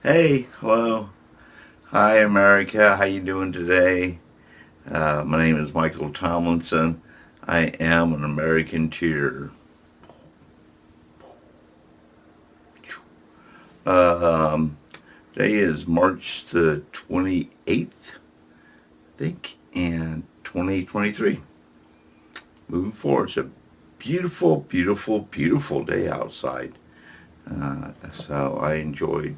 Hey, hello. Hi, America. How you doing today? My name is Michael Tomlinson. I am an American cheer. Um, Today is March the 28th, I think, and 2023. Moving forward, it's a beautiful, beautiful, beautiful day outside. So I enjoyed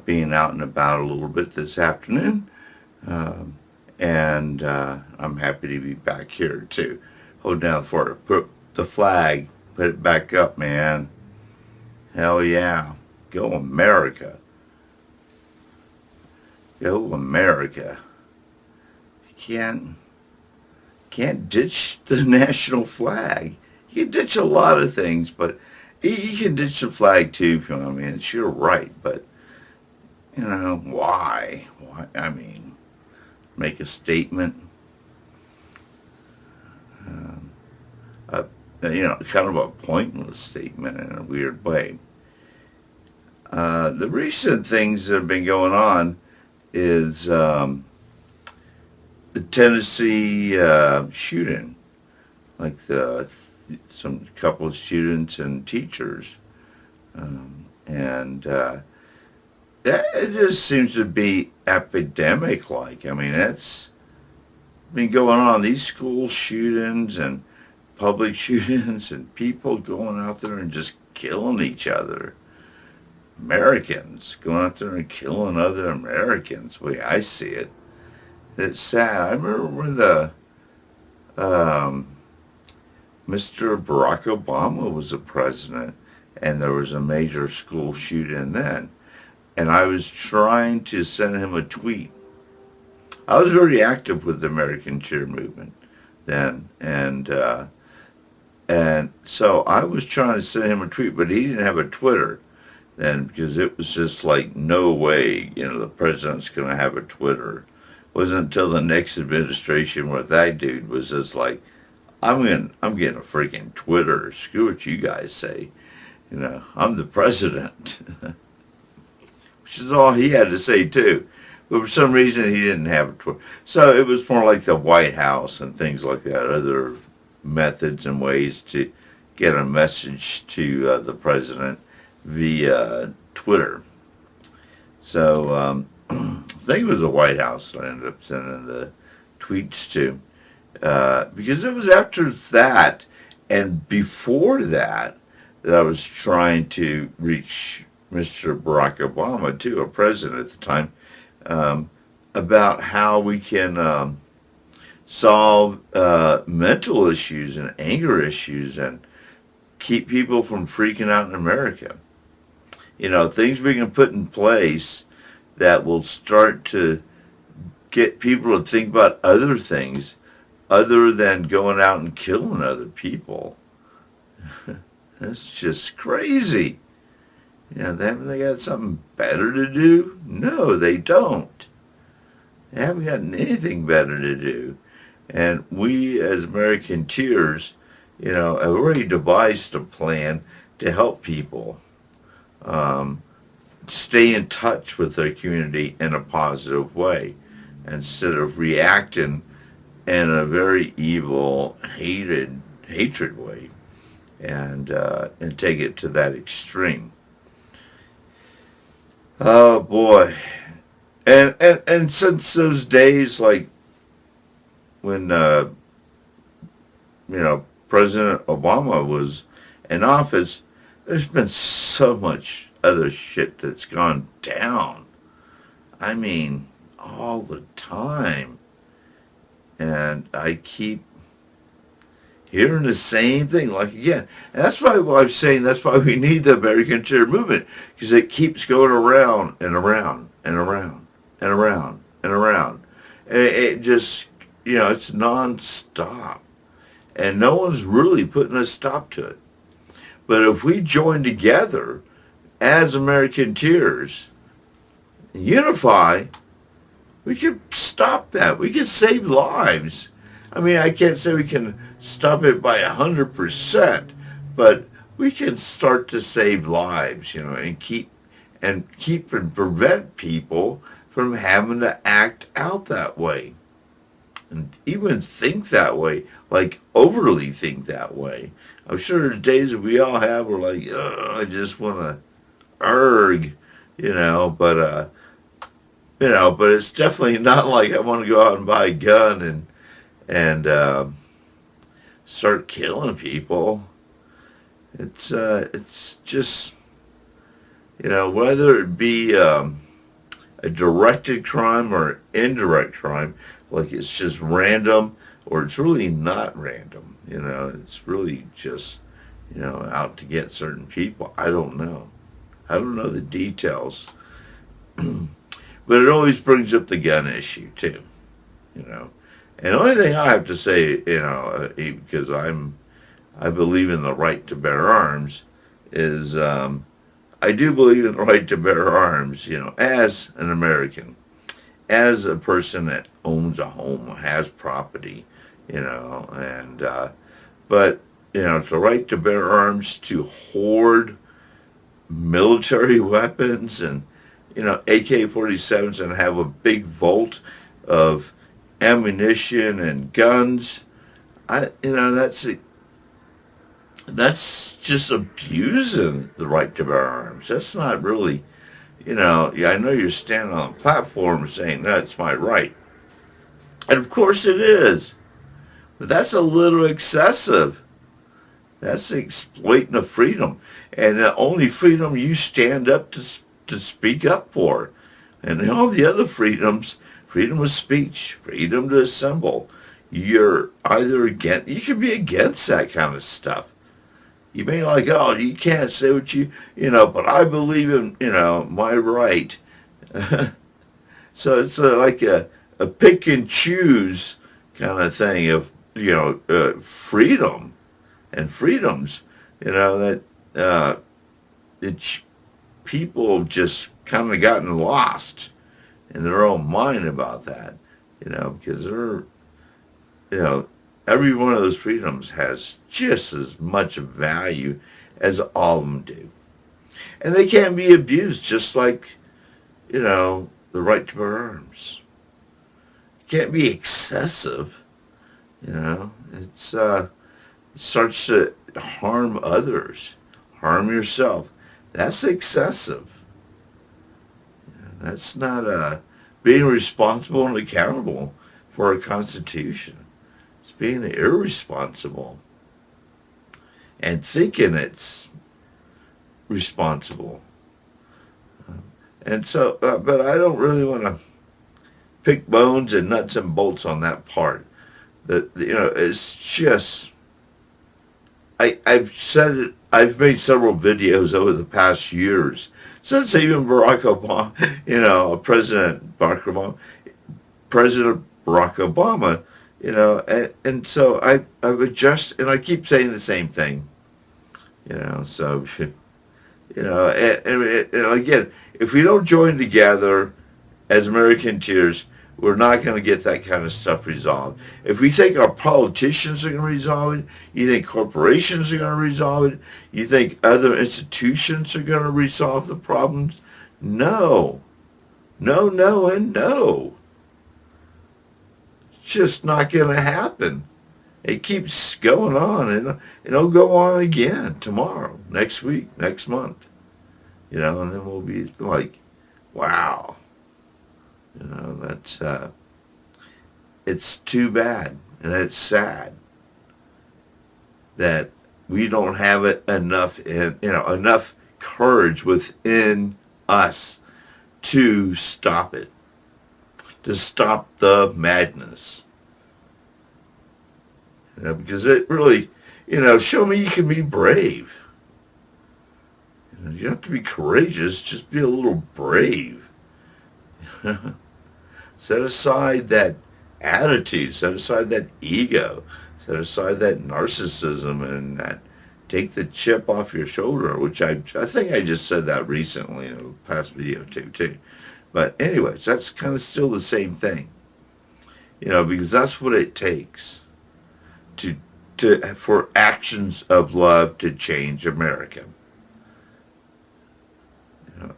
being out and about a little bit this afternoon. Um, and I'm happy to be back here too. Hold down for it. Put the flag. Put it back up, man. Hell yeah. Go America. Go America. You can't ditch the national flag. You can ditch a lot of things, but you can ditch the flag too if you want. I mean, it's your right, but why? Why? I mean, make a statement. Um, a, kind of a pointless statement in a weird way. The recent things that have been going on is the Tennessee shooting, like some couple of students and teachers, and it just seems to be epidemic. Like, I mean, it's been going on. These school shootings and public shootings and people going out there and just killing each other. Americans going out there and killing other Americans. The way I see it, it's sad. I remember when the um, Mr. Barack Obama was the president, and there was a major school shooting then, and I was trying to send him a tweet. I was very active with the American Cheer movement then, and so I was trying to send him a tweet, but he didn't have a Twitter then because it was just like no way, the president's going to have a Twitter. It wasn't until the next administration where that dude was just like, I'm getting a freaking Twitter. Screw what you guys say. I'm the president, which is all he had to say too. But for some reason he didn't have a Twitter. So it was more like the White House and things like that, other methods and ways to get a message to the president via Twitter. So I think it was the White House that I ended up sending the tweets to. Because it was after that and before that that I was trying to reach Mr. Barack Obama, too, a president at the time, about how we can solve mental issues and anger issues and keep people from freaking out in America. Things we can put in place that will start to get people to think about other things other than going out and killing other people. That's just crazy. Haven't they got something better to do? No, they don't. They haven't got anything better to do. And we, as American Tears, have already devised a plan to help people stay in touch with their community in a positive way instead of reacting in a very evil, hatred way, and take it to that extreme. Oh boy, and since those days, like when President Obama was in office, there's been so much other shit that's gone down. I mean, all the time. And I keep hearing the same thing, like again. And that's why I'm saying that's why we need the American Cheer movement, because it keeps going around and around and around and around and around. And it just, it's nonstop. And no one's really putting a stop to it. But if we join together as American Tears, unify, we can stop that. We can save lives. I mean, I can't say we can stop it by 100%, but we can start to save lives, and keep and keep and prevent people from having to act out that way and even think that way, like overly think that way. I'm sure there's days that we all have where like, I just want to erg, you know, but it's definitely not like I want to go out and buy a gun and start killing people. It's just, whether it be a directed crime or indirect crime, like it's just random or it's really not random. It's really just, out to get certain people. I don't know. I don't know the details. But it always brings up the gun issue too, you know. And the only thing I have to say, because I believe in the right to bear arms, is I do believe in the right to bear arms, as an American, as a person that owns a home, has property, and but the right to bear arms, to hoard military weapons and AK-47s and have a big vault of ammunition and guns. That's just abusing the right to bear arms. That's not really, yeah, I know you're standing on a platform saying that's my right. And of course it is. But that's a little excessive. That's exploiting of freedom. And the only freedom you stand up to speak up for. And all the other freedoms, freedom of speech, freedom to assemble, you're either against, you can be against that kind of stuff. You may like, oh, you can't say what but I believe in, my right. So it's like a pick and choose kind of thing of, freedom and freedoms, that it's people just kind of gotten lost in their own mind about that, because every one of those freedoms has just as much value as all of them do. And they can be abused just like, the right to bear arms. It can't be excessive, it starts to harm others, harm yourself. That's excessive. That's not being responsible and accountable for our Constitution. It's being irresponsible and thinking it's responsible. And so, but I don't really want to pick bones and nuts and bolts on that part. That, it's just, I've said it, I've made several videos over the past years, since even Barack Obama, President Barack Obama, and so I've adjusted, and I keep saying the same thing, so, and again, if we don't join together as American Tears, we're not going to get that kind of stuff resolved. If we think our politicians are going to resolve it, you think corporations are going to resolve it, you think other institutions are going to resolve the problems, no. No, no, and no. It's just not going to happen. It keeps going on, and it'll go on again tomorrow, next week, next month. And then we'll be like, wow. That's, it's too bad, and it's sad that we don't have it enough enough courage within us to stop it, to stop the madness. Because it really, show me you can be brave. You don't have to be courageous, just be a little brave. Set aside that attitude, set aside that ego, set aside that narcissism, and that take the chip off your shoulder, which I think I just said that recently in a past video too. But anyways, that's kind of still the same thing, because that's what it takes for actions of love to change America.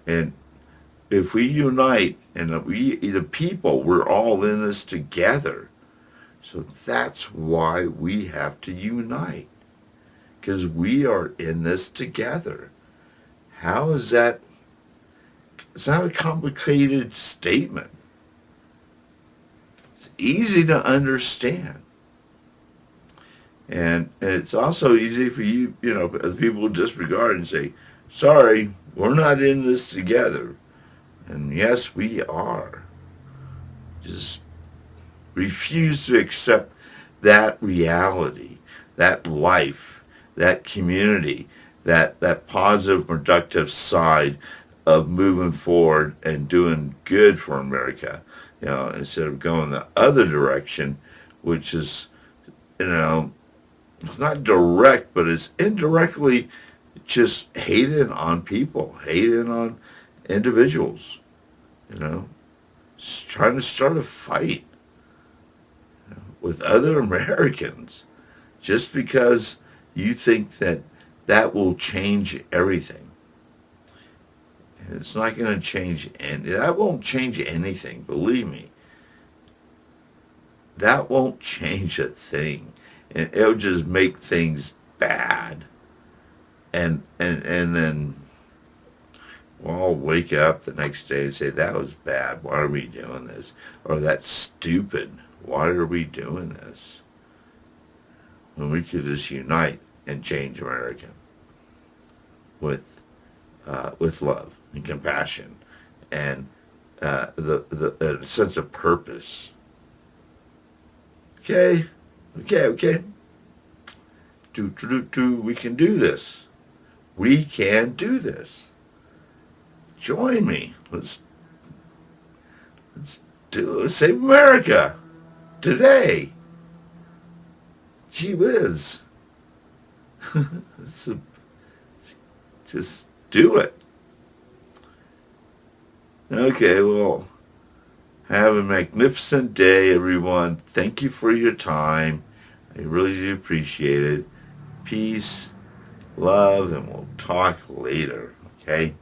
And if we unite, and we, the people, we're all in this together. So that's why we have to unite, because we are in this together. How is that? It's not a complicated statement. It's easy to understand. And it's also easy for you, for other people to disregard and say, sorry, we're not in this together. And yes, we are. Just refuse to accept that reality, that life, that community, that positive, productive side of moving forward and doing good for America, instead of going the other direction, which is, it's not direct, but it's indirectly just hating on people, hating on individuals, trying to start a fight with other Americans just because you think that will change everything. And it's not going to change that won't change anything, believe me. That won't change a thing. And it'll just make things bad. And then we'll all wake up the next day and say, that was bad. Why are we doing this? Or that's stupid. Why are we doing this? When we could just unite and change America with love and compassion and the sense of purpose. Okay. We can do this. We can do this. Join me. Let's save America today. Gee whiz. Just do it. Okay, well, have a magnificent day, everyone. Thank you for your time. I really do appreciate it. Peace, love, and we'll talk later, okay?